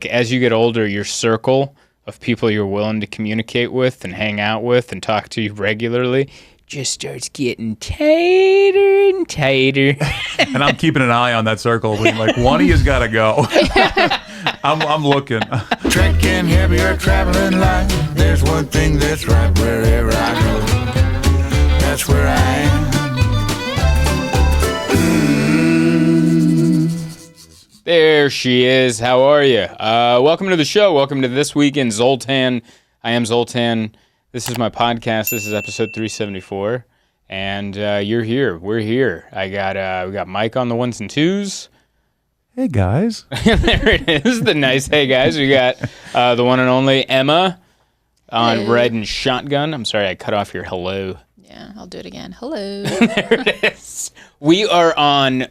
As you get older, your circle of people you're willing to communicate with and hang out with and talk to regularly just starts getting tighter and tighter. And I'm keeping an eye on that circle. Being like, one of you's got to go. I'm looking. Trekking heavier, traveling light. There's one thing that's right wherever I go. That's where I am. There she is. How are you? Welcome to the show. Welcome to This Week in Zoltan. I am Zoltan. This is my podcast. This is episode 374. And you're here. We're here. We got Mike on the ones and twos. Hey, guys. There it is. The nice hey, guys. We got the one and only Emma on Red and Shotgun. I'm sorry I cut off your hello. Yeah, I'll do it again. Hello. There it is. We are on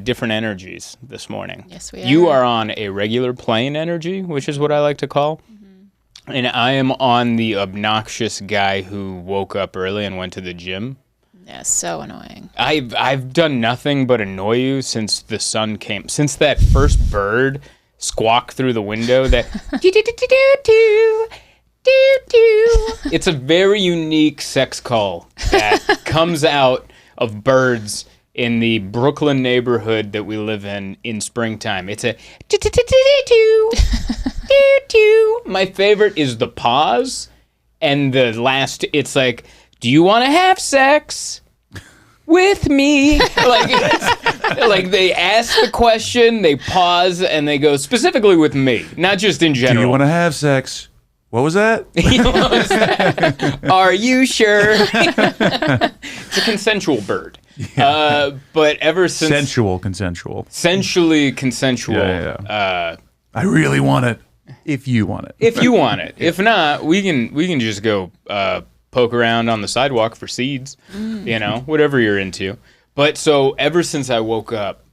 different energies this morning. Yes, we are. You are on a regular plane energy, which is what I like to call. Mm-hmm. And I am on the obnoxious guy who woke up early and went to the gym. Yeah, so annoying. I've done nothing but annoy you since the sun came. Since that first bird squawked through the window that... It's a very unique sex call that comes out of birds in the Brooklyn neighborhood that we live in springtime. It's a My favorite is the pause and the last. It's like, do you want to have sex with me? Like they ask the question, they pause, and they go specifically with me, not just in general. Do you want to have sex? What was that? What was that? Are you sure? It's a consensual bird. Yeah. But ever since... Consensual. Sensually consensual. Yeah. I really want it. If you want it. If you want it. If not, we can just go poke around on the sidewalk for seeds. Whatever you're into. But so ever since I woke up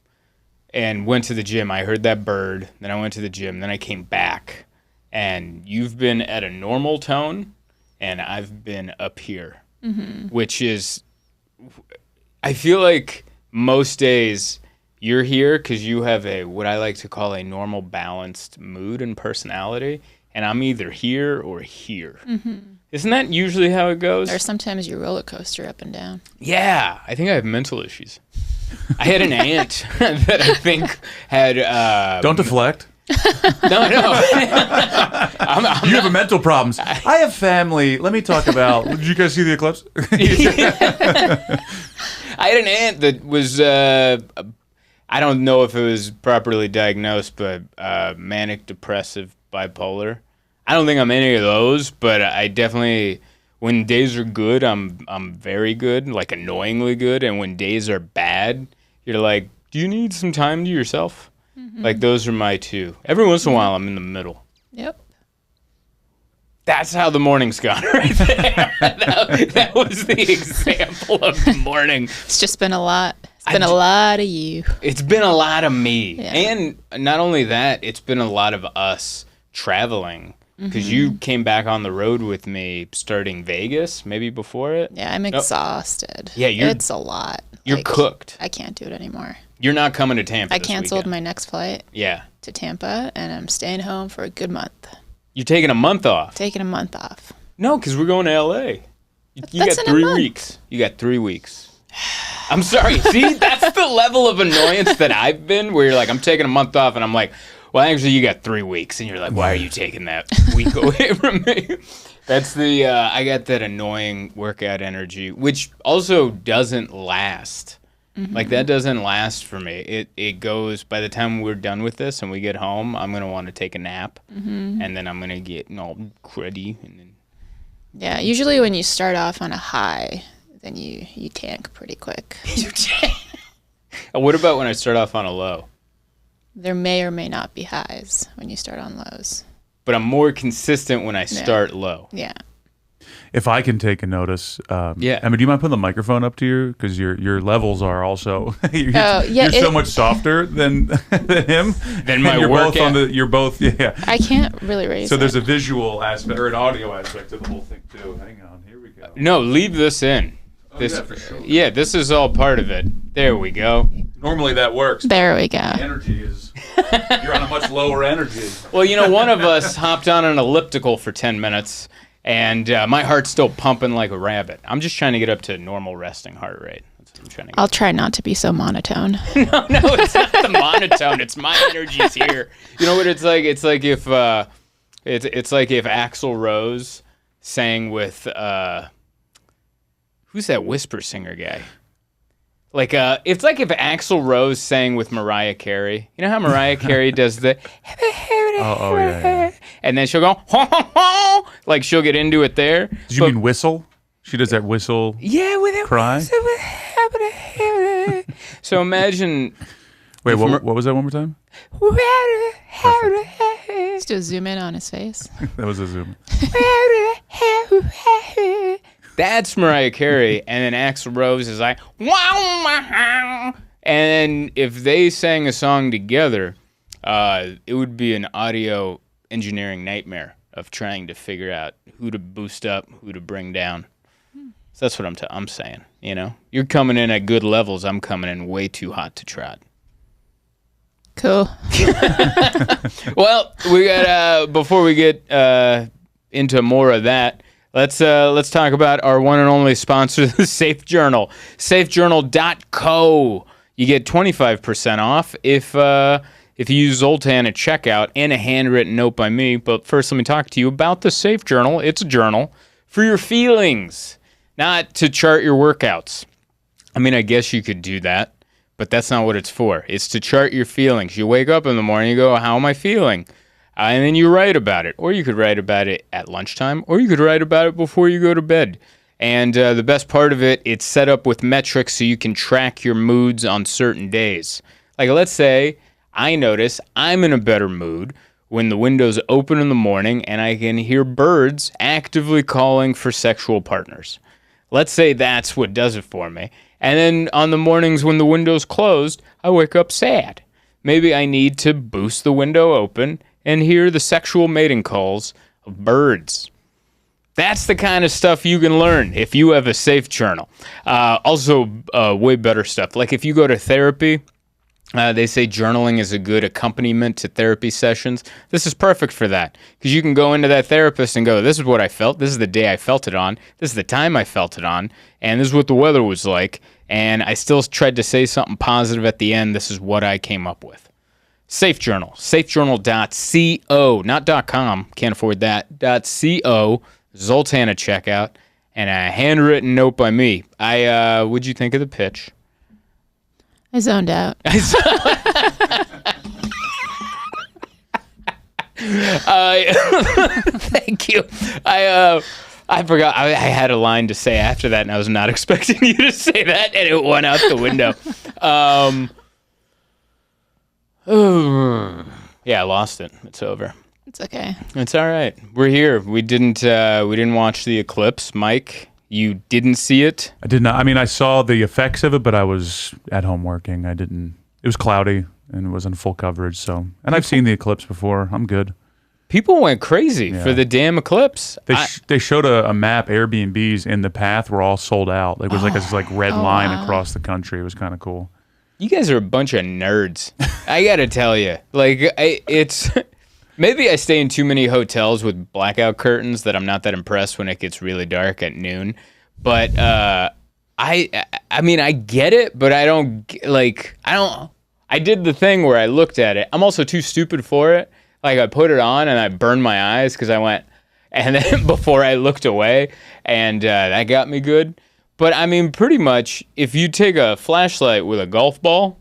and went to the gym, I heard that bird. Then I went to the gym. Then I came back. And you've been at a normal tone, and I've been up here, which is, I feel like most days you're here because you have what I like to call a normal balanced mood and personality, and I'm either here or here. Mm-hmm. Isn't that usually how it goes? Or sometimes you roller coaster up and down. Yeah, I think I have mental issues. I had an aunt that I think had... Don't deflect. No. You have mental problems. I have family. Let me talk about. Did you guys see the eclipse? I had an aunt that was. I don't know if it was properly diagnosed, but manic depressive bipolar. I don't think I'm any of those, but I definitely. When days are good, I'm very good, like annoyingly good, and when days are bad, you're like, do you need some time to yourself? Mm-hmm. Like, those are my two. Every once in a while, I'm in the middle. Yep. That's how the morning's gone right there. that was the example of the morning. It's just been a lot. It's been a lot of you. It's been a lot of me. Yeah. And not only that, it's been a lot of us traveling. Because you came back on the road with me starting Vegas, maybe before it. Yeah, I'm exhausted. Yeah, it's a lot. You're cooked. I can't do it anymore. You're not coming to Tampa. I canceled my next flight. Yeah. To Tampa, and I'm staying home for a good month. You're taking a month off. Taking a month off. No, because we're going to L.A. You got 3 weeks. You got 3 weeks. I'm sorry. See, that's the level of annoyance that I've been, where you're like, I'm taking a month off, and I'm like, well, actually, you got 3 weeks, and you're like, why are you taking that week away from me? That's the, I got that annoying workout energy, which also doesn't last. Mm-hmm. Like, that doesn't last for me. It goes, by the time we're done with this and we get home, I'm going to want to take a nap, and then I'm going to get all cruddy. And then... Yeah, usually when you start off on a high, then you tank pretty quick. You tank? What about when I start off on a low? There may or may not be highs when you start on lows. But I'm more consistent when I start low. Yeah. If I can take a notice, yeah. I mean, do you mind putting the microphone up to you? Because your levels are also you're yeah, so much softer than him. Than my you're workout. both on the. You're both. Yeah. I can't really raise. So there's a visual aspect or an audio aspect to the whole thing too. Hang on, here we go. No, leave this in. Yeah, for sure. Yeah, this is all part of it. There we go. Normally that works. There we go. The energy is. You're on a much lower energy. Well, one of us hopped on an elliptical for 10 minutes, and my heart's still pumping like a rabbit. I'm just trying to get up to normal resting heart rate. That's what I'm trying to get. I'll try not to be so monotone. No, it's not the monotone. It's my energy's here. You know what it's like? It's like if Axl Rose sang with who's that whisper singer guy? Like it's like if Axl Rose sang with Mariah Carey. You know how Mariah Carey does the yeah. and then she'll go like she'll get into it there. Did you mean whistle? She does that whistle. Yeah, with it. Cry. So imagine. Wait, what was that one more time? Let's do a zoom in on his face. That was a zoom. That's Mariah Carey, and then Axl Rose is like, wow. And if they sang a song together, it would be an audio engineering nightmare of trying to figure out who to boost up, who to bring down. So that's what I'm saying. You're coming in at good levels. I'm coming in way too hot to trot. Cool. Well, we got before we get into more of that, let's talk about our one and only sponsor, the Safe Journal. SafeJournal.co. You get 25% off if you use Zoltan at checkout and a handwritten note by me. But first, let me talk to you about the Safe Journal. It's a journal for your feelings, not to chart your workouts. I mean, I guess you could do that. But that's not what it's for. It's to chart your feelings. You wake up in the morning, you go, how am I feeling? And then you write about it. Or you could write about it at lunchtime, or you could write about it before you go to bed. And the best part of it, it's set up with metrics so you can track your moods on certain days. Like, let's say I notice I'm in a better mood when the window's open in the morning and I can hear birds actively calling for sexual partners. Let's say that's what does it for me. And then on the mornings when the window's closed, I wake up sad. Maybe I need to boost the window open and hear the sexual mating calls of birds. That's the kind of stuff you can learn if you have a Safe Journal. Also, way better stuff. Like if you go to therapy, they say journaling is a good accompaniment to therapy sessions. This is perfect for that because you can go into that therapist and go, this is what I felt. This is the day I felt it on. This is the time I felt it on. And this is what the weather was like. And I still tried to say something positive at the end. This is what I came up with. Safe Journal. SafeJournal.co. Not .com. Can't afford that. .co. Zoltan at checkout. And a handwritten note by me. What'd you think of the pitch? I zoned out. Thank you. I forgot. I had a line to say after that, and I was not expecting you to say that, and it went out the window. Yeah, I lost it. It's over. It's okay. It's all right. We're here. We didn't watch the eclipse, Mike. You didn't see it? I did not. I mean, I saw the effects of it, but I was at home working. I didn't. It was cloudy and it wasn't full coverage. So, and I've seen the eclipse before. I'm good. People went crazy for the damn eclipse. They showed a map. Airbnbs in the path were all sold out. It was like this red line across the country. It was kind of cool. You guys are a bunch of nerds. I gotta tell you, it's. Maybe I stay in too many hotels with blackout curtains that I'm not that impressed when it gets really dark at noon. But I mean, I get it, but I don't. I did the thing where I looked at it. I'm also too stupid for it. Like I put it on and I burned my eyes because I went, and then before I looked away, and that got me good. But I mean, pretty much, if you take a flashlight with a golf ball,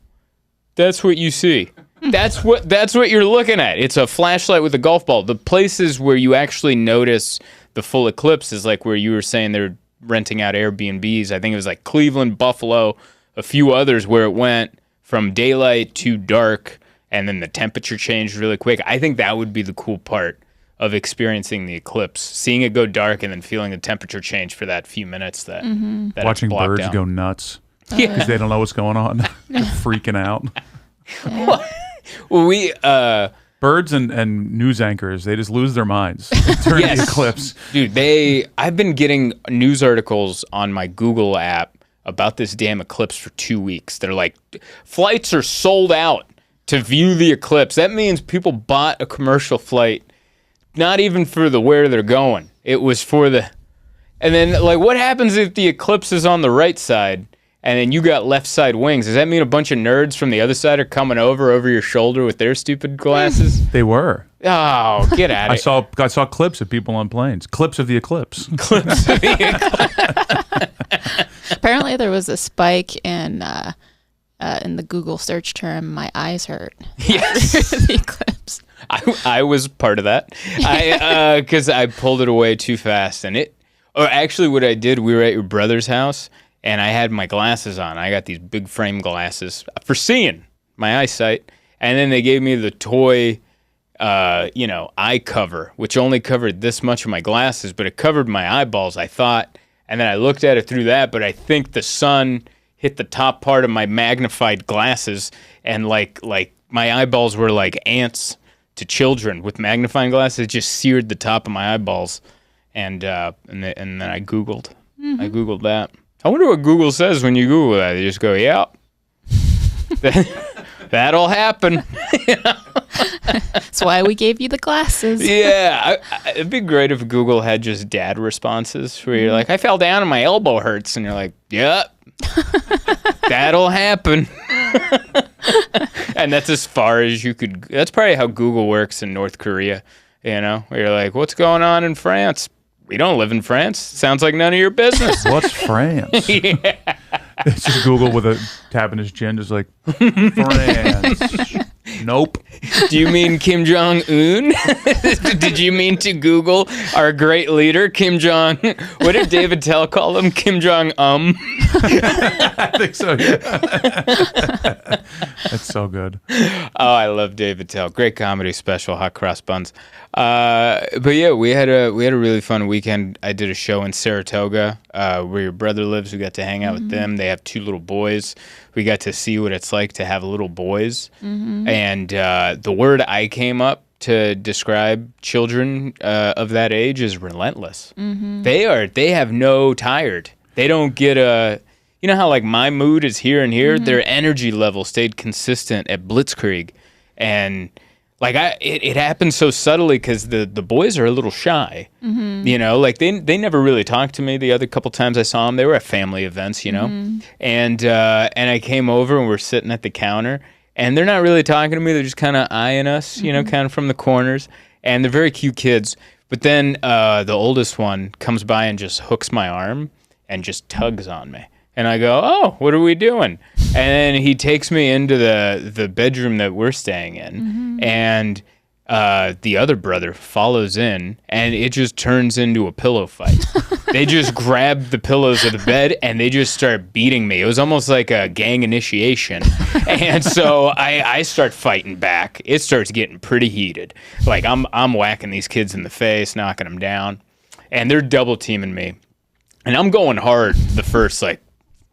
that's what you see. That's what you're looking at. It's a flashlight with a golf ball. The places where you actually notice the full eclipse is like where you were saying they're renting out Airbnbs. I think it was like Cleveland, Buffalo, a few others where it went from daylight to dark and then the temperature changed really quick. I think that would be the cool part of experiencing the eclipse, seeing it go dark and then feeling the temperature change for that few minutes that watching it's blocked birds out. Go nuts because they don't know what's going on. They're freaking out. Well, birds and news anchors, they just lose their minds during the eclipse. Dude, I've been getting news articles on my Google app about this damn eclipse for 2 weeks. They're like, flights are sold out to view the eclipse. That means people bought a commercial flight, not even for where they're going. It was for the... And then, like, what happens if the eclipse is on the right side and then you got left side wings? Does that mean a bunch of nerds from the other side are coming over your shoulder with their stupid glasses? They were. Oh, get at it. I saw clips of people on planes. Clips of the eclipse. Clips of the eclipse. Apparently, there was a spike in the Google search term, "My eyes hurt." Yes. The eclipse. I was part of that. Because I pulled it away too fast. Or actually what I did, we were at your brother's house, and I had my glasses on. I got these big frame glasses for seeing my eyesight. And then they gave me the toy, eye cover, which only covered this much of my glasses, but it covered my eyeballs, I thought. And then I looked at it through that, but I think the sun hit the top part of my magnified glasses, and like my eyeballs were like ants to children with magnifying glasses. It just seared the top of my eyeballs, and then I Googled. Mm-hmm. I Googled that. I wonder what Google says when you Google that. They just go, "Yeah, that'll happen." That's why we gave you the glasses. Yeah, it'd be great if Google had just dad responses where you're like, "I fell down and my elbow hurts," and you're like, "Yep, that'll happen." And that's as far as you could. That's probably how Google works in North Korea. Where you're like, "What's going on in France?" "We don't live in France. Sounds like none of your business." What's France? Yeah. It's just Google with a tap in his chin, just like, France. Nope. Do you mean Kim Jong-un? Did you mean to Google our great leader, Kim Jong? What did David Tell call him? Kim Jong? I think so, yeah. That's so good. Oh, I love David Tell. Great comedy special, Hot Cross Buns. But yeah, we had a really fun weekend. I did a show in Saratoga, where your brother lives. We got to hang out with them. They have 2 little boys. We got to see what it's like to have little boys. Mm-hmm. And the word I came up to describe children of that age is relentless. Mm-hmm. They have no tired. They don't get you know how like my mood is here and here? Mm-hmm. Their energy level stayed consistent at Blitzkrieg. And like it happened so subtly because the boys are a little shy. Mm-hmm. Like they never really talked to me the other couple times I saw them. They were at family events, Mm-hmm. And I came over and we're sitting at the counter, and they're not really talking to me. They're just kind of eyeing us, mm-hmm. Kind of from the corners. And they're very cute kids. But then the oldest one comes by and just hooks my arm and just tugs on me. And I go, "Oh, what are we doing?" And then he takes me into the bedroom that we're staying in. Mm-hmm. And the other brother follows in, and it just turns into a pillow fight. They just grab the pillows of the bed, and they just start beating me. It was almost like a gang initiation. And so I start fighting back. It starts getting pretty heated. Like I'm whacking these kids in the face, knocking them down. And they're double teaming me. And I'm going hard the first,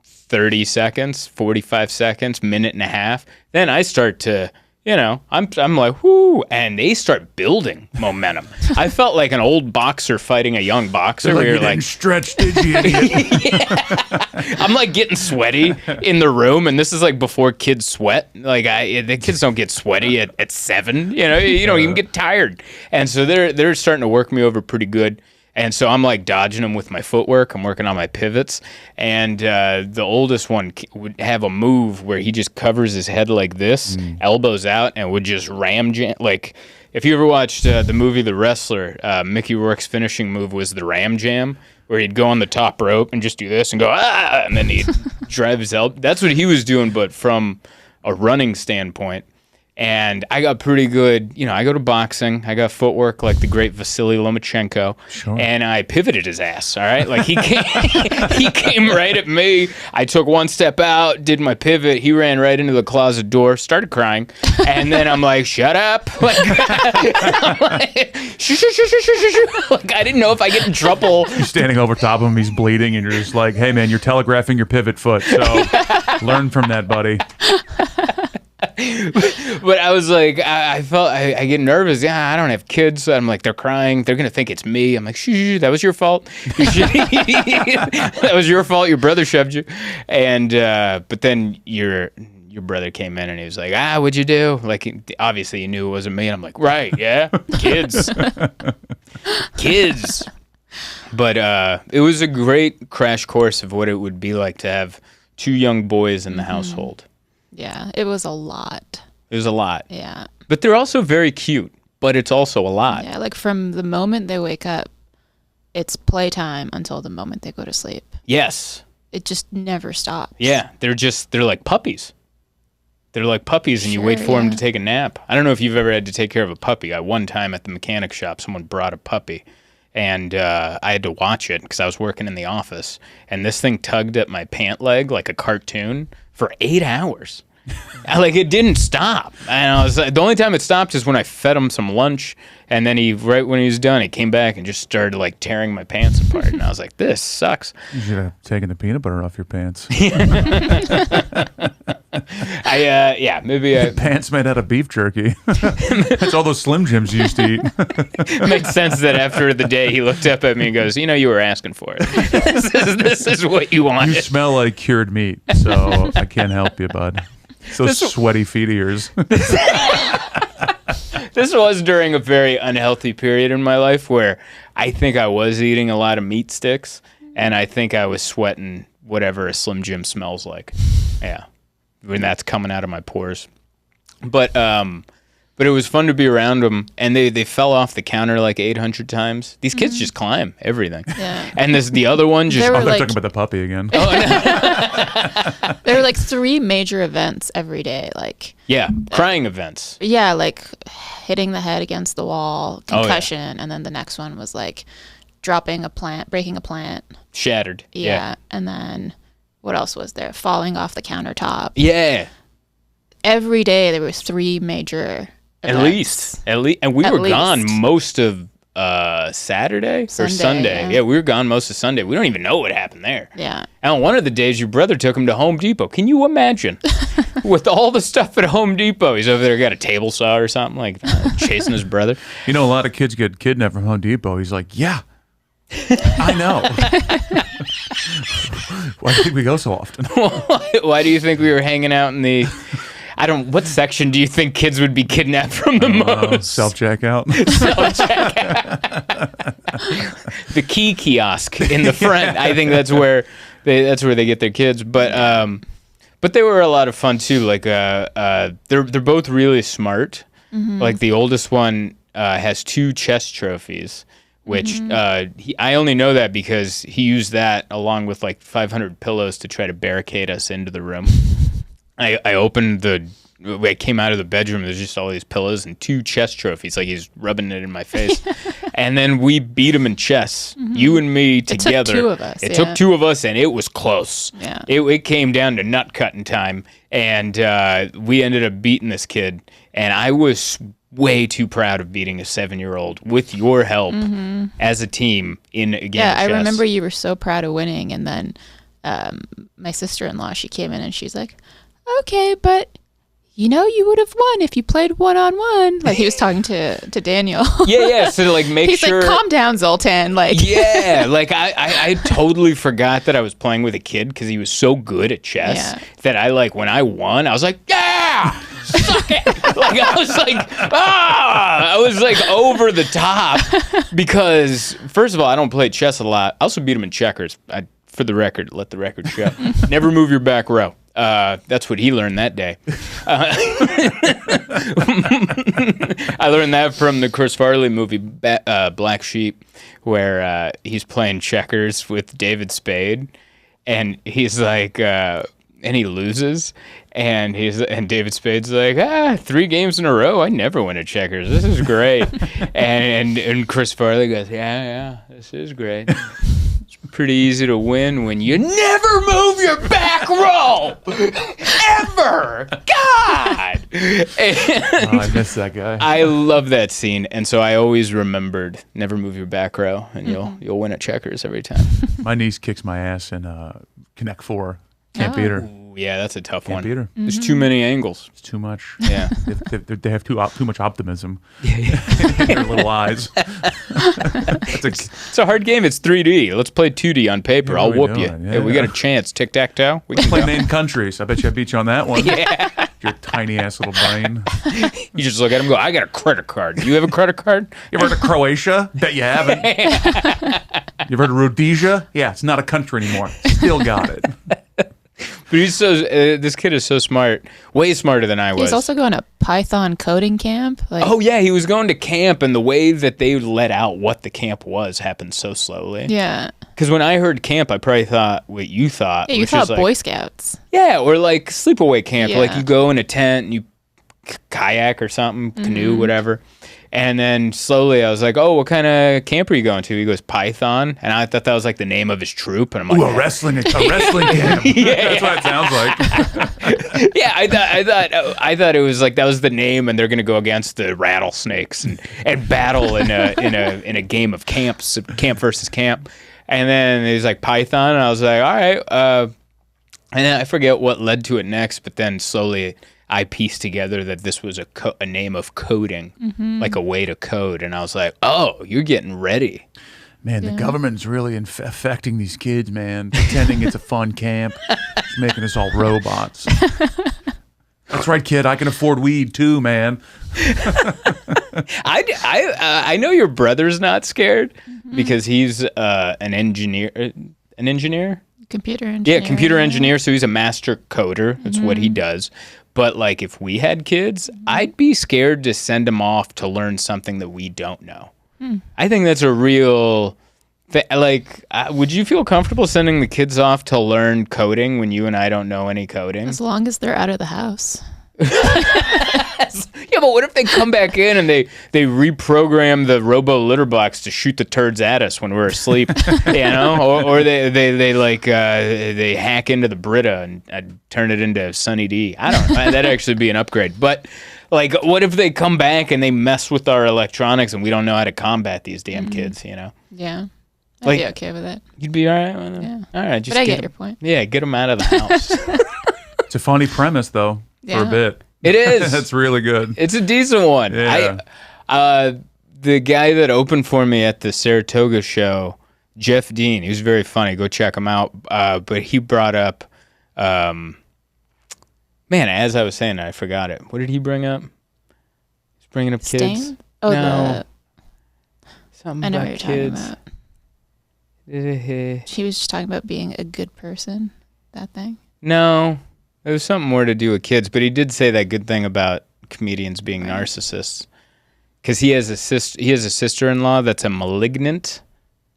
30 seconds, 45 seconds, minute and a half. Then I start to, I'm like, whoo, and they start building momentum. I felt like an old boxer fighting a young boxer. Like, you didn't stretch, did you, idiot? Yeah. I'm like getting sweaty in the room, and this is like before kids sweat. Like the kids don't get sweaty at 7. You don't even get tired. And so they're starting to work me over pretty good. And so I'm like dodging them with my footwork. I'm working on my pivots. And the oldest one would have a move where he just covers his head like this, elbows out, and would just ram jam. Like, if you ever watched the movie The Wrestler, Mickey Rourke's finishing move was the ram jam, where he'd go on the top rope and just do this and go, ah, and then he'd drive his elbow. That's what he was doing, but from a running standpoint. And I got pretty good, I go to boxing. I got footwork like the great Vasily Lomachenko. Sure. And I pivoted his ass, all right? Like, he came right at me. I took one step out, did my pivot. He ran right into the closet door, started crying. And then I'm like, shut up. Like, I'm like, like, I didn't know if I get in trouble. You're standing over top of him. He's bleeding. And you're just like, hey, man, you're telegraphing your pivot foot. So learn from that, buddy. But I was like, I felt, I get nervous. Yeah, I don't have kids. I'm like, they're crying. They're going to think it's me. I'm like, shh, that was your fault. That was your fault. Your brother shoved you. And, but then you're your brother came in and he was like, what'd you do? Like, obviously he knew it wasn't me. And I'm like, right, yeah, kids. Kids. But it was a great crash course of what it would be like to have 2 young boys in the household. Yeah, it was a lot. It was a lot. Yeah. But they're also very cute, but it's also a lot. Yeah, like from the moment they wake up, it's playtime until the moment they go to sleep. Yes. It just never stops. Yeah, they're like puppies. They're like puppies, and you wait for them to take a nap. I don't know if you've ever had to take care of a puppy. One time at the mechanic shop, someone brought a puppy, and I had to watch it because I was working in the office, and this thing tugged at my pant leg like a cartoon for 8 hours. Like, it didn't stop. And I was the only time it stopped is when I fed him some lunch, and then right when he was done, he came back and just started like tearing my pants apart. And I was like, this sucks. You should have taken the peanut butter off your pants. Maybe Pants made out of beef jerky. That's all those Slim Jims you used to eat. It makes sense that after the day he looked up at me and goes, you were asking for it. This is what you wanted. You smell like cured meat, so I can't help you, bud. Those sweaty feet of yours. This was during a very unhealthy period in my life where I think I was eating a lot of meat sticks, and I think I was sweating whatever a Slim Jim smells like. Yeah, when that's coming out of my pores. But it was fun to be around them, and they fell off the counter like 800 times. These kids just climb everything. Yeah. And the other one just... They're like, talking about the puppy again. There were like 3 major events every day. Like, yeah, crying events. Yeah, like hitting the head against the wall, concussion, and then the next one was like breaking a plant. Shattered. Yeah. And then what else was there? Falling off the countertop. Yeah. Every day there were 3 major events. At least. And we were gone most of Saturday or Sunday. Yeah, we were gone most of Sunday. We don't even know what happened there. Yeah. And on one of the days, your brother took him to Home Depot. Can you imagine? With all the stuff at Home Depot. He's over there, got a table saw or something, like chasing his brother. A lot of kids get kidnapped from Home Depot. He's like, yeah, I know. Why do you think we go so often? Why do you think we were hanging out in the... what section do you think kids would be kidnapped from the most? Self-checkout. The key kiosk in the front. I think that's where they get their kids. But they were a lot of fun too. Like they're both really smart. Mm-hmm. Like the oldest one has 2 chess trophies, which I only know that because he used that along with like 500 pillows to try to barricade us into the room. I came out of the bedroom, there's just all these pillows and 2 chess trophies, like he's rubbing it in my face. And then we beat him in chess, you and me together. It took 2 of us. It took 2 of us, and it was close. Yeah. It came down to nut cutting time, and we ended up beating this kid. And I was way too proud of beating a 7-year-old with your help as a team in a game of chess. I remember you were so proud of winning, and then my sister-in-law, she came in and she's like, okay, but you would have won if you played one-on-one. Like he was talking to Daniel. Yeah. So to like make He's sure. He's like, calm down, Zoltan. Like yeah, like I totally forgot that I was playing with a kid because he was so good at chess that when I won, I was like, yeah, suck it. Like I was like over the top because first of all, I don't play chess a lot. I also beat him in checkers. For the record, let the record show. Never move your back row. That's what he learned that day. I learned that from the Chris Farley movie Black Sheep, where he's playing checkers with David Spade, and he's like, and he loses, and David Spade's like, 3 games in a row. I never win at checkers. This is great. and Chris Farley goes, yeah, this is great. Pretty easy to win when you never move your back row ever. God. I miss that guy. I love that scene, and so I always remembered never move your back row, and you'll win at checkers every time. My niece kicks my ass in Connect 4. Can't beat her. Yeah, that's a tough Can't one. beat her. There's too many angles. It's too much. Yeah. They have too much optimism in their little eyes. It's a hard game. It's 3D. Let's play 2D on paper. Yeah, I'll what are we whoop you. doing? Hey, we got a chance. Tic-tac-toe. We can Play go. name countries. I bet you I beat you on that one. Yeah. Your tiny ass little brain. You just look at him and go, I got a credit card. You have a credit card? You ever heard of Croatia? Bet you haven't. You ever heard of Rhodesia? Yeah, it's not a country anymore. Still got it. But he's so. This kid is so smart, way smarter than I was. He's also going to Python coding camp. Like, Oh yeah, he was going to camp, and the way that they let out what the camp was happened so slowly. yeah. Because when I heard camp, I probably thought what you thought. Yeah, you which thought is like, Boy Scouts. Yeah, or like sleepaway camp. Like Yeah. you go in a tent and you kayak or something, canoe, whatever. And then slowly I was like, oh, what kind of camp are you going to? He goes, Python. And I thought that was like the name of his troop. And I'm like, Ooh, a wrestling camp. That's what it sounds like. yeah, I thought it was like that was the name, and they're gonna go against the rattlesnakes and battle in a game of camp versus camp. And then it was like Python, and I was like, all right. And then I forget what led to it next, but then slowly I pieced together that this was a name of coding, like a way to code, and I was like, oh, you're getting ready. Man, the government's really affecting these kids, man. Pretending it's a fun camp. It's making us all robots. That's right, kid. I can afford weed too, man. I know your brother's not scared because he's an engineer. An engineer? Computer engineer. Yeah, computer engineer. So he's a master coder. That's what he does. But like, if we had kids, I'd be scared to send them off to learn something that we don't know. I think that's a real. Would you feel comfortable sending the kids off to learn coding when you and I don't know any coding? As long as they're out of the house. Yeah, but what if they come back in and they reprogram the robo litter box to shoot the turds at us when we're asleep, you know? Or they hack into the Brita and turn it into Sunny D. I don't know. That'd actually be an upgrade. But like, what if they come back and they mess with our electronics and we don't know how to combat these damn kids, you know? Yeah. I'd Like- be okay with it. You'd be all right with it? Yeah. All right, just But I get them- your point. Yeah, get them out of the house. It's a funny premise, though, for Yeah. a bit. It is. That's really good. It's a decent one. Yeah. The guy that opened for me at the Saratoga show, Jeff Dean, he was very funny. Go check him out. But he brought up, man, as I was saying, I forgot it. What did he bring up? He's bringing up kids. Stain? Oh, No. Something I know about what you're kids. talking about. He was just talking about being a good person. That thing. No, it was something more to do with kids. But he did say that good thing about comedians being narcissists, because he has a sister-in-law that's a malignant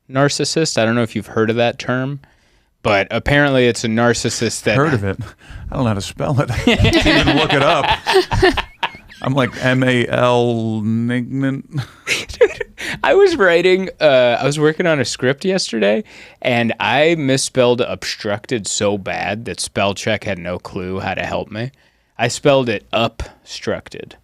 narcissist. I don't know if you've heard of that term, but apparently it's a narcissist that Heard of it. I don't know how to spell it. I didn't even look it up. I'm like malignant. I was writing, I was working on a script yesterday, and I misspelled obstructed so bad that spell check had no clue how to help me. I spelled it upstructed.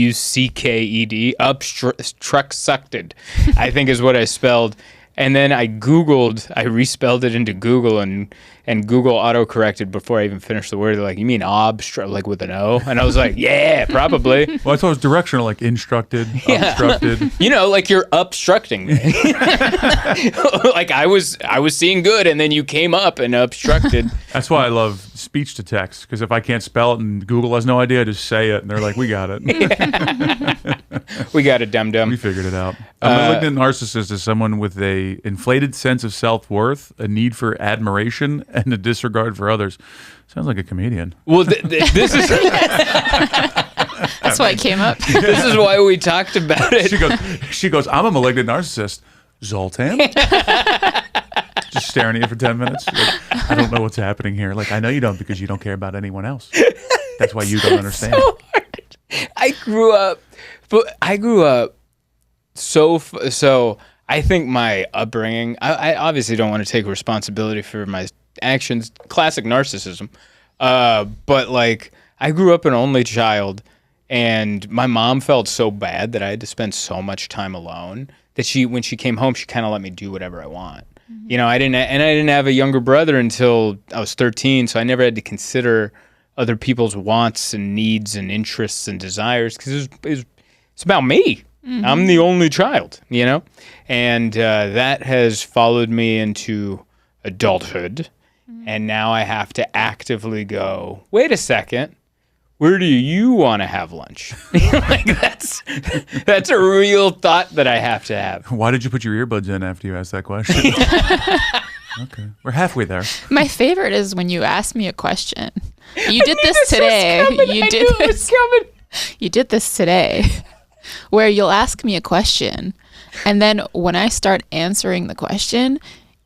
UPSTRUCKED. Obstructed, I think is what I spelled. And then I respelled it into Google, and Google auto-corrected before I even finished the word. They're like, you mean like with an O? And I was like, yeah, probably. Well, I thought it was directional, like instructed, obstructed. You know, like you're obstructing me. Like I was seeing good, and then you came up and obstructed. That's why I love speech to text, because if I can't spell it and Google has no idea, I just say it, and they're like, we got it. We got it, dum-dum. We figured it out. A malignant narcissist is someone with a inflated sense of self-worth, a need for admiration, and a disregard for others. Sounds like a comedian. Well, this is That's why it came up. this is why we talked about it. She goes, I'm a malignant narcissist. Zoltan? Just staring at you for 10 minutes. Like, I don't know what's happening here. Like, I know you don't, because you don't care about anyone else. That's why you don't understand. So hard. I grew up so I think my upbringing, I obviously don't want to take responsibility for my actions, classic narcissism. But like, I grew up an only child, and my mom felt so bad that I had to spend so much time alone that when she came home, she kind of let me do whatever I want. You know, I didn't have a younger brother until I was 13, so I never had to consider other people's wants and needs and interests and desires because it's about me. I'm the only child, you know? And that has followed me into adulthood. And now I have to actively go, wait a second, where do you want to have lunch? Like that's a real thought that I have to have. Why did you put your earbuds in after you asked that question? Okay, we're halfway there. My favorite is when you ask me a question. You did this today. You did this today, where you'll ask me a question, and then when I start answering the question,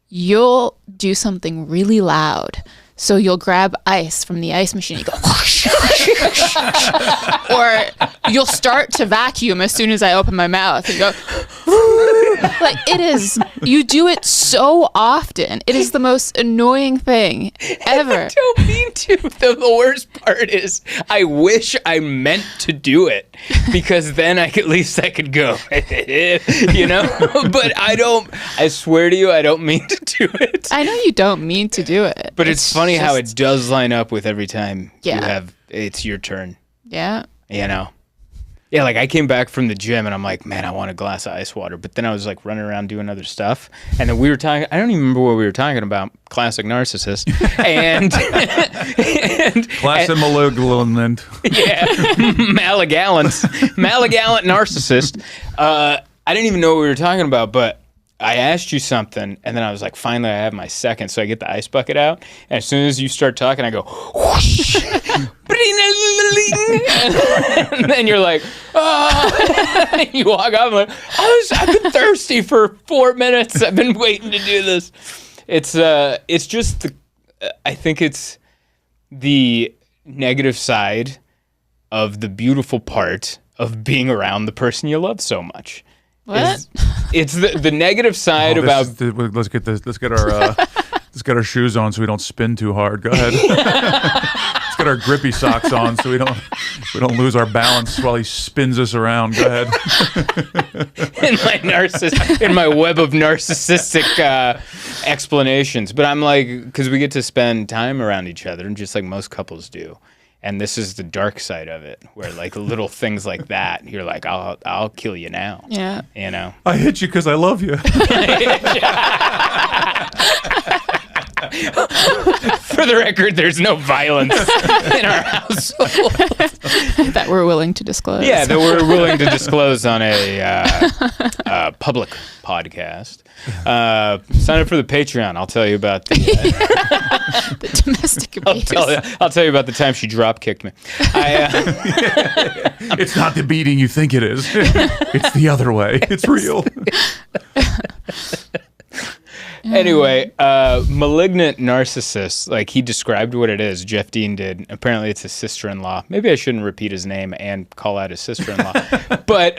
you'll do something really loud. So you'll grab ice from the ice machine, you go whoosh, or you'll start to vacuum as soon as I open my mouth and go like it is. You do it so often. It is the most annoying thing ever. I don't mean to. The worst part is I wish I meant to do it because then at least I could go, you know. But I don't. I swear to you, I don't mean to do it. I know you don't mean to do it. But it's funny how it does line up with every time it's your turn. Yeah. You know? Yeah, like I came back from the gym and I'm like, man, I want a glass of ice water. But then I was like running around doing other stuff. And then we were talking, I don't even remember what we were talking about. Classic narcissist. And Classic malignant. Yeah. Malagallant narcissist. I didn't even know what we were talking about, but I asked you something, and then I was like, finally, I have my second, so I get the ice bucket out, and as soon as you start talking, I go, whoosh, and then you're like, oh, you walk off, I'm like, I've been thirsty for 4 minutes, I've been waiting to do this. It's just, I think it's the negative side of the beautiful part of being around the person you love so much. What? It's the negative side about. Let's get our shoes on so we don't spin too hard. Go ahead. Let's get our grippy socks on so we don't lose our balance while he spins us around. Go ahead. in my web of narcissistic explanations, but I'm like, because we get to spend time around each other, and just like most couples do. And this is the dark side of it, where like little things like that, you're like, I'll kill you now. Yeah. You know. I hit you because I love you. For the record, there's no violence in our household that we're willing to disclose. Yeah, that we're willing to disclose on a public podcast. Sign up for the Patreon. I'll tell you about the domestic abuse. I'll tell you about the time she drop kicked me. It's not the beating you think it is. It's the other way. It's real. Anyway, malignant narcissist, like he described what it is, Jeff Dean did. Apparently it's his sister-in-law. Maybe I shouldn't repeat his name and call out his sister-in-law. But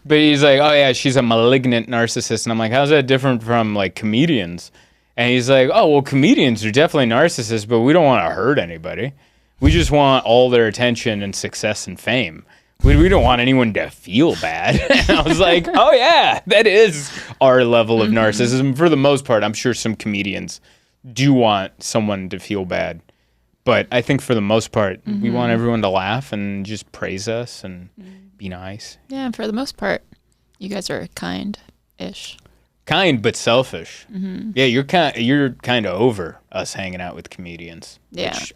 but he's like, oh yeah, she's a malignant narcissist. And I'm like, how's that different from like comedians? And he's like, oh, well, comedians are definitely narcissists, but we don't want to hurt anybody. We just want all their attention and success and fame. We don't want anyone to feel bad. And I was like, oh, yeah, that is our level of narcissism. For the most part, I'm sure some comedians do want someone to feel bad. But I think for the most part, we want everyone to laugh and just praise us and be nice. Yeah, for the most part, you guys are kind-ish. Kind, but selfish. Yeah, you're kind of over us hanging out with comedians. Yeah. Which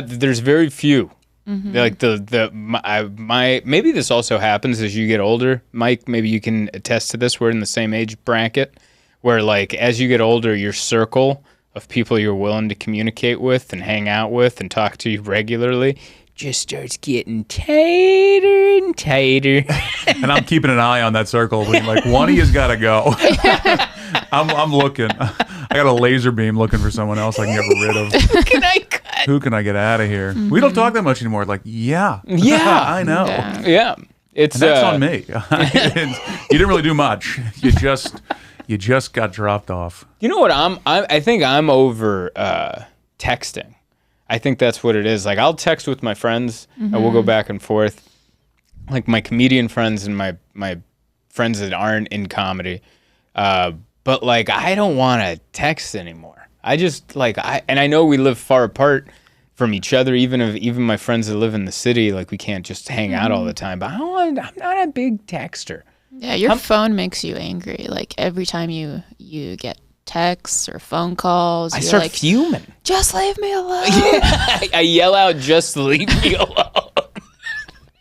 there's very few. Like maybe this also happens as you get older. Mike, maybe you can attest to this. We're in the same age bracket where like as you get older, your circle of people you're willing to communicate with and hang out with and talk to you regularly just starts getting tighter and tighter. And I'm keeping an eye on that circle. Being like, one of you's got to go. I'm looking. I got a laser beam looking for someone else I can get rid of. Who can I get out of here? We don't talk that much anymore. Like, yeah, I know. Yeah. It's and that's on me. You didn't really do much. You just got dropped off. You know what? I think I'm over texting. I think that's what it is. Like I'll text with my friends and we'll go back and forth. Like my comedian friends and my friends that aren't in comedy. But like, I don't want to text anymore. I just like, and I know we live far apart from each other. Even my friends that live in the city, like we can't just hang out all the time. But I'm not a big texter. Yeah, your phone makes you angry. Like every time you get texts or phone calls, I you're start like, fuming. just leave me alone. Yeah, I yell out, just leave me alone.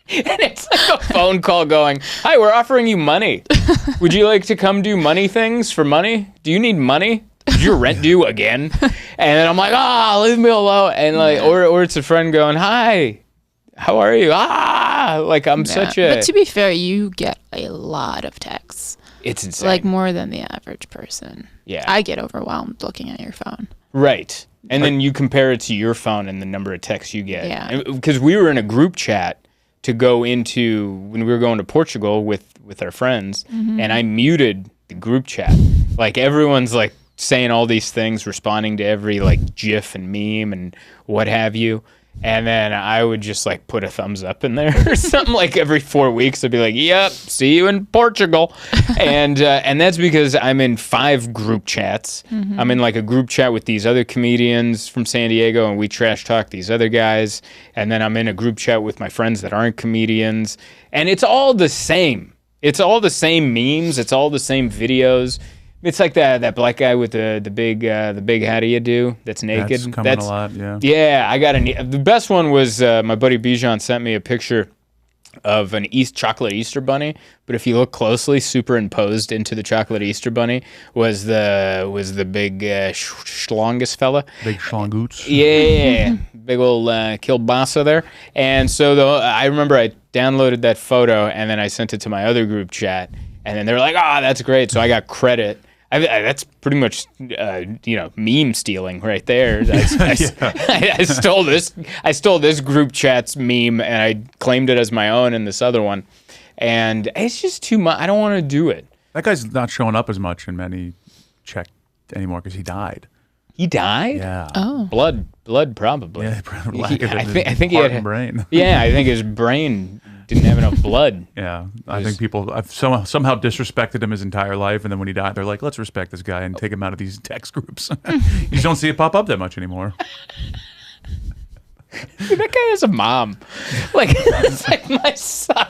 And it's like a phone call going, hi, we're offering you money. Would you like to come do money things for money? Do you need money? Is your rent due again? And then I'm like, leave me alone. And like, or it's a friend going, hi, how are you? Like I'm such a... But to be fair, you get a lot of texts. It's insane. Like more than the average person. Yeah. I get overwhelmed looking at your phone. Right. And then you compare it to your phone and the number of texts you get. Yeah. Because we were in a group chat to go into when we were going to Portugal with our friends, and I muted the group chat. Like everyone's like saying all these things, responding to every like GIF and meme and what have you. And then I would just like put a thumbs up in there or something. Like every 4 weeks I'd be like, yep, see you in Portugal. And that's because I'm in 5 group chats. I'm in like a group chat with these other comedians from San Diego, and we trash talk these other guys. And then I'm in a group chat with my friends that aren't comedians. And it's all the same. It's all the same memes. It's all the same videos. It's like that black guy with the big how do you do that's naked. That's coming a lot, yeah. Yeah, I got the best one was my buddy Bijan sent me a picture of an chocolate Easter bunny, but if you look closely, superimposed into the chocolate Easter bunny was the big schlongus fella. Big schlongoots. Yeah, big old kielbasa there. And so I remember I downloaded that photo and then I sent it to my other group chat, and then they were like, that's great. So I got credit. That's pretty much, meme stealing right there. I stole this group chat's meme and I claimed it as my own in this other one, and it's just too much. I don't want to do it. That guy's not showing up as much in many check anymore because he died. He died? Yeah. Oh. Blood probably. Yeah, I think he had brain. Yeah, I think his brain didn't have enough blood. Yeah, I think people have somehow disrespected him his entire life, and then when he died, they're like, let's respect this guy and take him out of these text groups. You just don't see it pop up that much anymore. Dude, that guy has a mom. Like, it's like my son.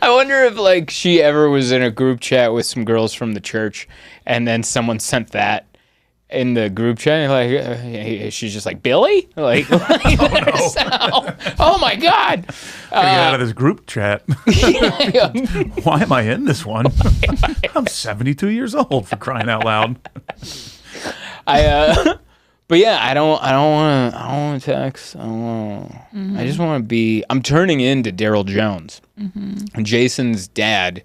I wonder if like she ever was in a group chat with some girls from the church, and then someone sent that in the group chat, like she's just like, Billy? Like oh my God. Gotta get out of this group chat. Why am I in this one? I'm 72 years old, for crying out loud. But yeah, I don't want to text. I just want to be. I'm turning into Daryl Jones, and Jason's dad,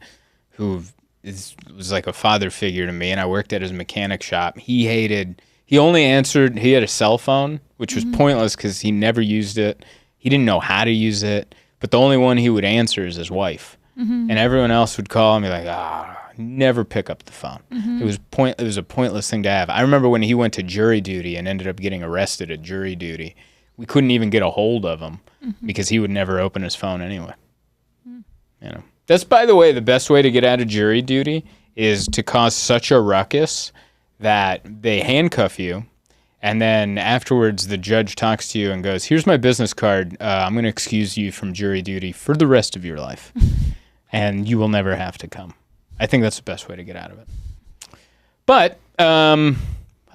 who was like a father figure to me, and I worked at his mechanic shop. He only answered. He had a cell phone, which was pointless because he never used it. He didn't know how to use it. But the only one he would answer is his wife, and everyone else would call and be like, never pick up the phone. It was a pointless thing to have. I remember when he went to jury duty and ended up getting arrested at jury duty. We couldn't even get a hold of him because he would never open his phone anyway. That's, by the way, the best way to get out of jury duty is to cause such a ruckus that they handcuff you, and then afterwards the judge talks to you and goes, here's my business card. I'm going to excuse you from jury duty for the rest of your life, and you will never have to come. I think that's the best way to get out of it. But how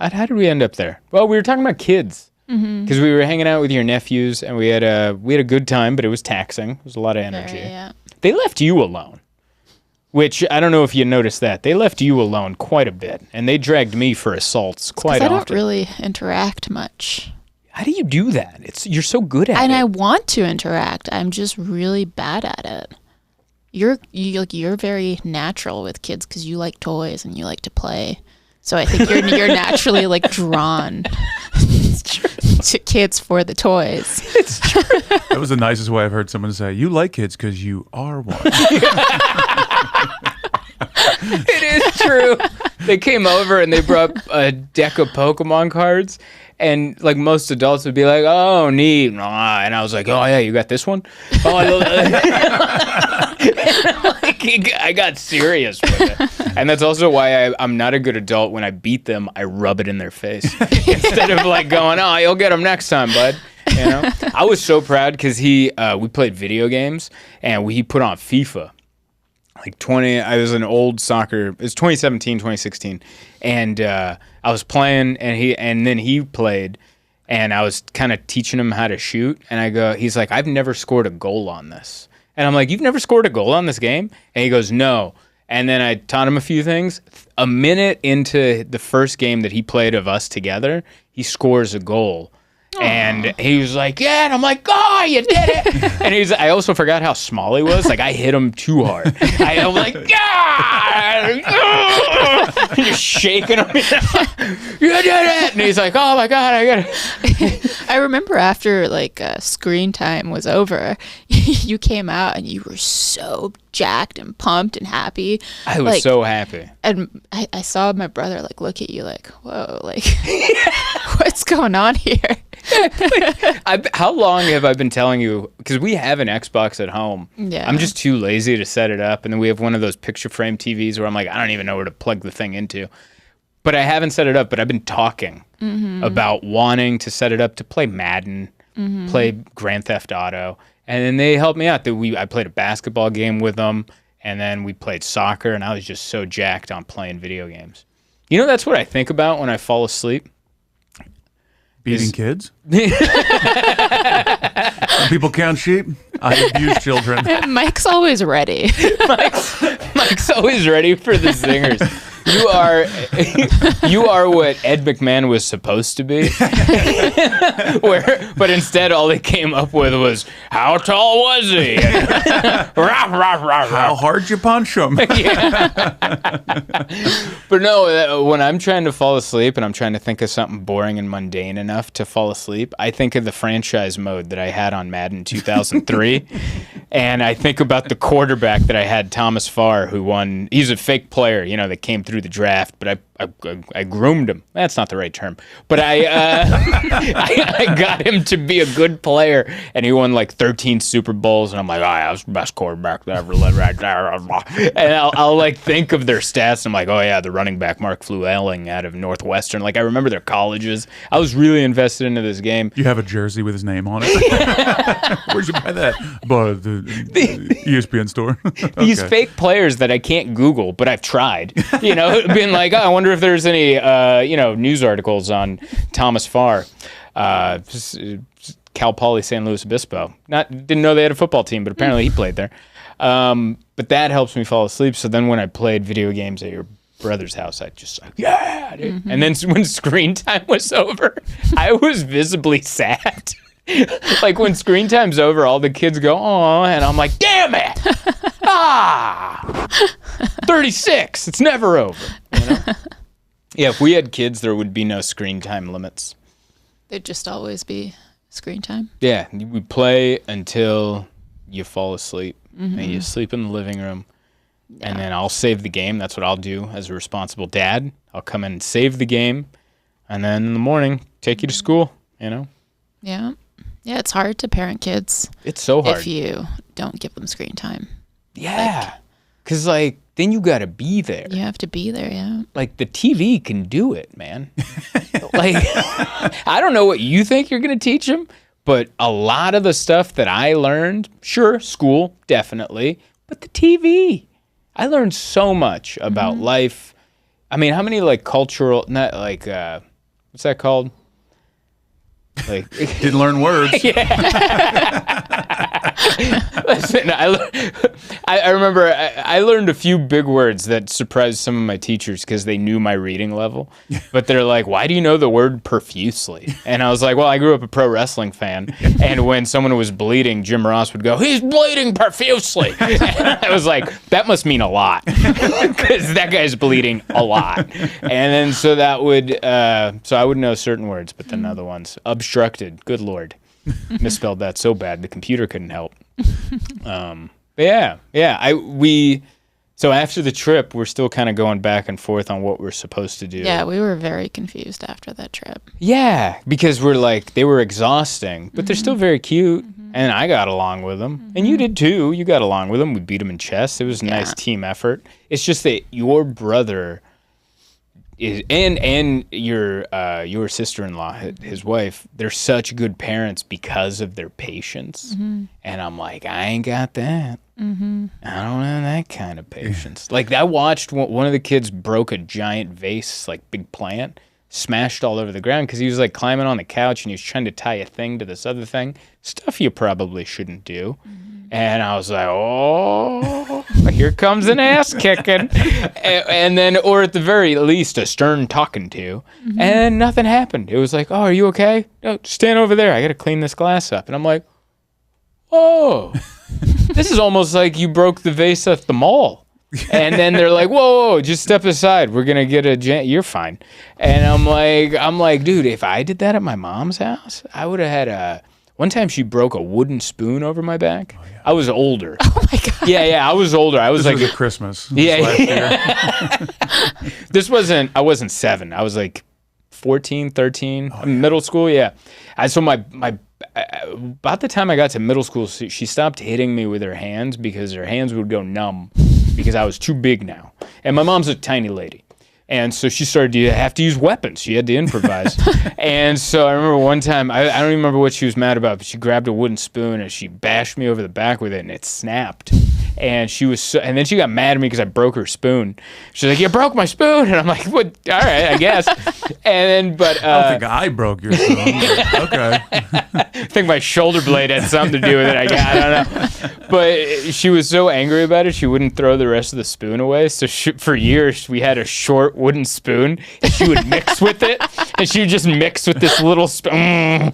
did we end up there? Well, we were talking about kids because we were hanging out with your nephews, and we had a good time, but it was taxing. It was a lot of energy. Yeah. They left you alone, which I don't know if you noticed that. They left you alone quite a bit, and they dragged me for assaults quite often. I don't really interact much. How do you do that? You're so good at it. And I want to interact. I'm just really bad at it. You're very natural with kids because you like toys and you like to play. So I think you're naturally like drawn to kids for the toys. It's true. That was the nicest way I've heard someone say, you like kids because you are one. It is true. They came over and they brought a deck of Pokemon cards, and like most adults would be like, oh, neat. And I was like, oh yeah, you got this one? Oh, I love that. And I'm like, I got serious with it. And that's also why I'm not a good adult. When I beat them, I rub it in their face instead of like going, "Oh, you'll get them next time, bud." You know, I was so proud because we played video games and he put on FIFA. I was an old soccer. It was 2017, 2016, and I was playing, and then he played, and I was kind of teaching him how to shoot. And he's like, "I've never scored a goal on this," and I'm like, "You've never scored a goal on this game?" And he goes, "No." And then I taught him a few things. A minute into the first game that he played of us together, he scores a goal. And he was like, "Yeah," and I'm like, "Oh, you did it!" And I also forgot how small he was. Like I hit him too hard. I'm like, "Yeah!" Just shaking him. "You did it!" And he's like, "Oh my God, I got it." I remember after screen time was over, you came out and you were so jacked and pumped and happy. I was so happy. And I saw my brother look at you like, "Whoa, what's going on here?" How long have I been telling you? Because we have an Xbox at home. Yeah. I'm just too lazy to set it up. And then we have one of those picture frame TVs where I'm like, I don't even know where to plug the thing into. But I haven't set it up. But I've been talking about wanting to set it up to play Madden, play Grand Theft Auto. And then they helped me out. I played a basketball game with them. And then we played soccer. And I was just so jacked on playing video games. You know, that's what I think about when I fall asleep. Beating kids? When people count sheep? I abuse children. Mike's always ready. Mike's always ready for the zingers. You are what Ed McMahon was supposed to be. But instead all they came up with was, how tall was he? How hard you punch him? But no, when I'm trying to fall asleep and I'm trying to think of something boring and mundane enough to fall asleep, I think of the franchise mode that I had on Madden 2003. And I think about the quarterback that I had, Thomas Farr, who won. He's a fake player, that came through the draft, but I groomed him. That's not the right term. But I got him to be a good player, and he won 13 Super Bowls, and I'm like, I was the best quarterback that ever lived right there. And I'll think of their stats, and I'm like, oh yeah, the running back Mark Fluelling out of Northwestern. I remember their colleges. I was really invested into this game. You have a jersey with his name on it. Where'd you buy that? But the ESPN store. Okay. These fake players that I can't Google, but I've tried. Being like, oh, I wonder if there's any news articles on Thomas Farr, Cal Poly San Luis Obispo. Didn't know they had a football team, but apparently he played there. But that helps me fall asleep. So then when I played video games at your brother's house, I just yeah, dude. And then when screen time was over, I was visibly sad. When screen time's over, all the kids go, "Oh," and I'm like, "Damn it! 36. It's never over." Yeah, if we had kids, there would be no screen time limits. There'd just always be screen time. Yeah, we play until you fall asleep, and you sleep in the living room, and then I'll save the game. That's what I'll do as a responsible dad. I'll come in and save the game, and then in the morning, take you to school, Yeah. Yeah, it's hard to parent kids. It's so hard. If you don't give them screen time. Yeah. Because, then you got to be there. You have to be there, yeah. The TV can do it, man. I don't know what you think you're going to teach them, but a lot of the stuff that I learned, sure, school, definitely, but the TV. I learned so much about life. I mean, how many, cultural, not what's that called? Didn't learn words. Listen, I remember I learned a few big words that surprised some of my teachers because they knew my reading level. But they're like, "Why do you know the word profusely?" And I was like, "Well, I grew up a pro wrestling fan, and when someone was bleeding, Jim Ross would go, 'He's bleeding profusely.'" And I was like, "That must mean a lot, because that guy's bleeding a lot." And then so that would so I would know certain words, but then other ones obstructed. Good Lord. Misspelled that so bad the computer couldn't help. So after the trip, we're still kind of going back and forth on what we're supposed to do. Yeah, we were very confused after that trip. Yeah, because we're like, they were exhausting, but they're still very cute. And I got along with them. And you did too. You got along with them. We beat them in chess. It was a nice team effort. It's just that your brother is, and your sister-in-law, his wife, they're such good parents because of their patience. And I'm like, I ain't got that. I don't have that kind of patience. Like, I watched one of the kids broke a giant vase, like big plant, smashed all over the ground because he was like climbing on the couch and he was trying to tie a thing to this other thing. Stuff you probably shouldn't do. And I was like, oh, here comes an ass kicking. And then, or at the very least, a stern talking to. And nothing happened. It was like, oh, are you okay? No, stand over there. I got to clean this glass up. And I'm like, oh, this is almost like you broke the vase at the mall. And then they're like, whoa, just step aside. We're going to get you're fine. And I'm like, dude, if I did that at my mom's house, I would have had one time she broke a wooden spoon over my back. Oh, yeah. I was older. Oh my God. Yeah, I was older. I was this like was at Christmas. Yeah. I wasn't 7. I was like 14, 13, middle school. Yeah. So my about the time I got to middle school, she stopped hitting me with her hands because her hands would go numb because I was too big now. And my mom's a tiny lady. And so she started to have to use weapons. She had to improvise. And so I remember one time, I don't even remember what she was mad about, but she grabbed a wooden spoon and she bashed me over the back with it and it snapped. And and then she got mad at me because I broke her spoon. She's like, you broke my spoon. And I'm like, what? All right, I guess. And then, but I don't think I broke your spoon. Okay. I think my shoulder blade had something to do with it. I don't know. But she was so angry about it, she wouldn't throw the rest of the spoon away. So for years, we had a short wooden spoon, and she would mix with it. And she would just mix with this little spoon.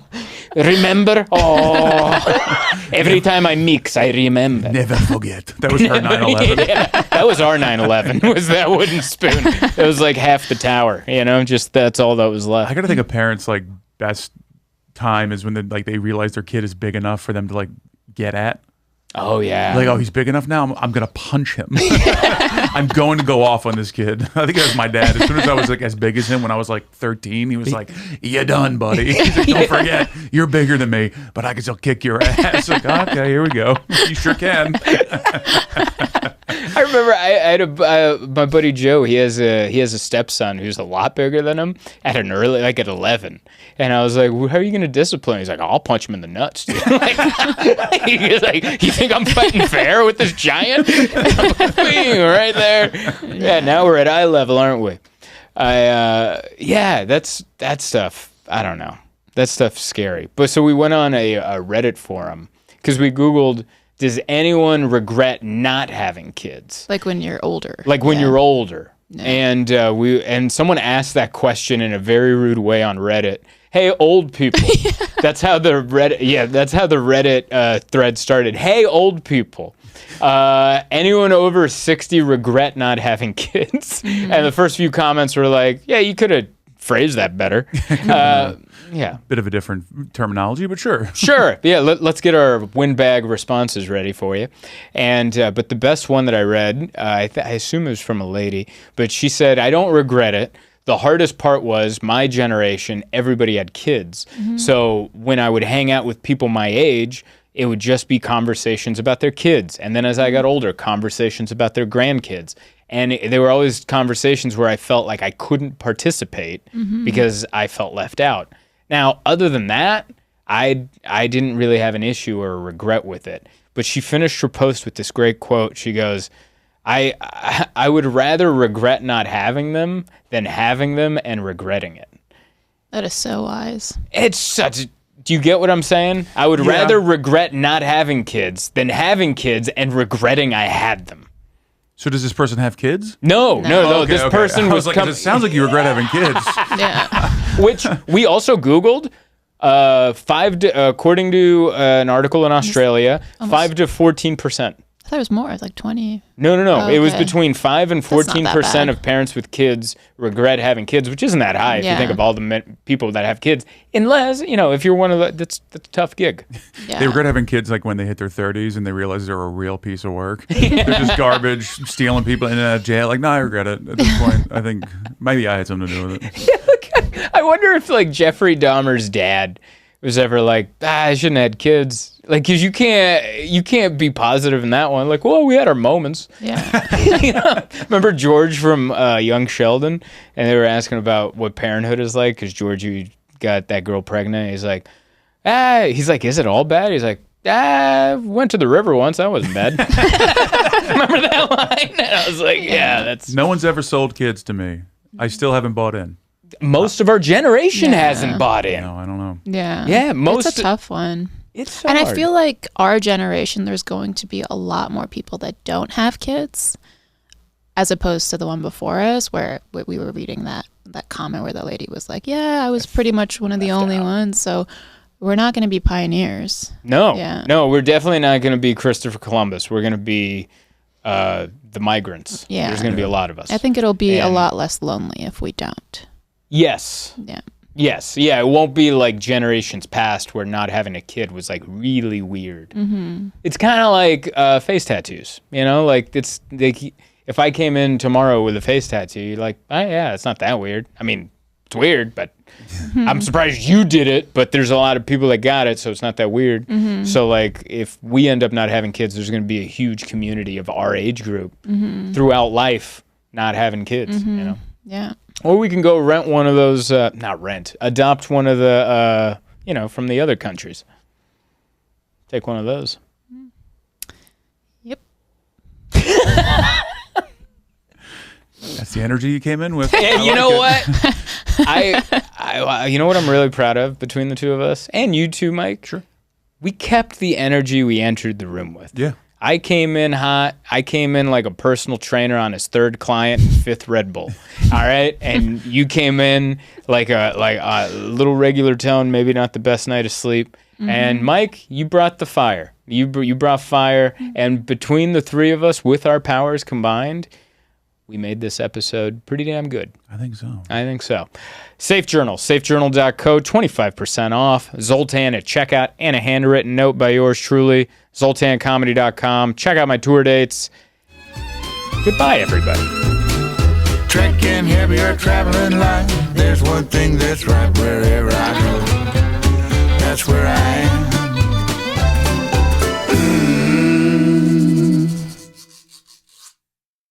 Remember? Oh, every time I mix, I remember. Never forget. That was her 9/11. Yeah, that was our 9/11. Was that wooden spoon? It was like half the tower. Just that's all that was left. I gotta think a parent's like best time is when they realize their kid is big enough for them to like get at. Oh yeah. Like, oh, he's big enough now. I'm gonna punch him. I'm going to go off on this kid. I think that was my dad. As soon as I was like as big as him when I was like 13, he was like, "You done, buddy?" He's like, "Don't forget, you're bigger than me, but I can still kick your ass." Like, okay, here we go. You sure can. I remember I had my buddy Joe. He has a stepson who's a lot bigger than him at an early, like at 11. And I was like, well, "How are you going to discipline?" He's like, "I'll punch him in the nuts, dude." He's like, "You think I'm fighting fair with this giant?" I'm like, right there. Yeah, now we're at eye level, aren't we? That stuff. I don't know. That stuff's scary. But so we went on a Reddit forum because we Googled, does anyone regret not having kids? Like when you're older. Like when you're older. No. And someone asked that question in a very rude way on Reddit. Hey, old people. That's how the Reddit thread started. Hey, old people. Anyone over 60 regret not having kids? And the first few comments were like, yeah, you could have phrased that better. Yeah. Bit of a different terminology, but sure. Sure. Yeah, let's get our windbag responses ready for you. And but the best one that I read, I assume it was from a lady, but she said, I don't regret it. The hardest part was my generation, everybody had kids. So when I would hang out with people my age, it would just be conversations about their kids. And then as I got older, conversations about their grandkids. And they were always conversations where I felt like I couldn't participate because I felt left out. Now, other than that, I didn't really have an issue or a regret with it. But she finished her post with this great quote. She goes, I would rather regret not having them than having them and regretting it. That is so wise. It's such... Do you get what I'm saying? I would rather regret not having kids than having kids and regretting I had them. So does this person have kids? No. Okay, this person was like, it sounds like you regret having kids. Yeah. Which we also Googled. According to an article in Australia, 5 to 14%. thought it was more. It was like 20. No. Oh, It was okay. between 5 and That's not that 14% bad. of parents with kids regret having kids, which isn't that high if you Yeah. think of all the people that have kids. Unless, if you're one of the, that's a tough gig. Yeah. They regret having kids like when they hit their 30s and they realize they're a real piece of work. They're just garbage, stealing people in and out of jail. Like, no, I regret it. At this point, I think maybe I had something to do with it. I wonder if like Jeffrey Dahmer's dad was ever like, I shouldn't have had kids. Like, cause you can't be positive in that one. Like, well, we had our moments. Yeah. Remember George from Young Sheldon? And they were asking about what parenthood is like. Cause George, you got that girl pregnant. He's like, is it all bad? He's like, went to the river once. That wasn't bad. Remember that line? And I was like, yeah, that's. No one's ever sold kids to me. I still haven't bought in. Most of our generation Yeah. hasn't bought in. No, I don't know. Yeah. Yeah, It's a tough one. It's so And I hard. feel like our generation, there's going to be a lot more people that don't have kids as opposed to the one before us where we were reading that comment where the lady was like, yeah, I was pretty much one of the only ones. So we're not going to be pioneers. No, Yeah. no, we're definitely not going to be Christopher Columbus. We're going to be the migrants. Yeah. There's going to be a lot of us. I think it'll be a And- lot less lonely if we don't. Yes. Yeah. Yes. Yeah. It won't be like generations past where not having a kid was like really weird. Mm-hmm. It's kind of like face tattoos, like if I came in tomorrow with a face tattoo, you're like, oh yeah, it's not that weird. I mean, it's weird, but I'm surprised you did it, but there's a lot of people that got it. So it's not that weird. Mm-hmm. So like if we end up not having kids, there's going to be a huge community of our age group throughout life, not having kids, Yeah. Or we can go rent one of those, adopt one of the, from the other countries. Take one of those. Yep. That's the energy you came in with. And I you like know it. what? You know what I'm really proud of between the two of us, and you too, Mike? Sure. We kept the energy we entered the room with. Yeah. I came in hot. I came in like a personal trainer on his third client, fifth Red Bull. All right, and you came in like a little regular tone, maybe not the best night of sleep. And Mike, you brought the fire. You brought fire, and between the three of us, with our powers combined, we made this episode pretty damn good. I think so. I think so. Safe Journal, safejournal.co, 25% off. Zoltan at checkout, and a handwritten note by yours truly. ZoltanComedy.com. Check out my tour dates. Goodbye, everybody. Trekking heavy or traveling light, there's one thing that's right wherever I go. That's where I am.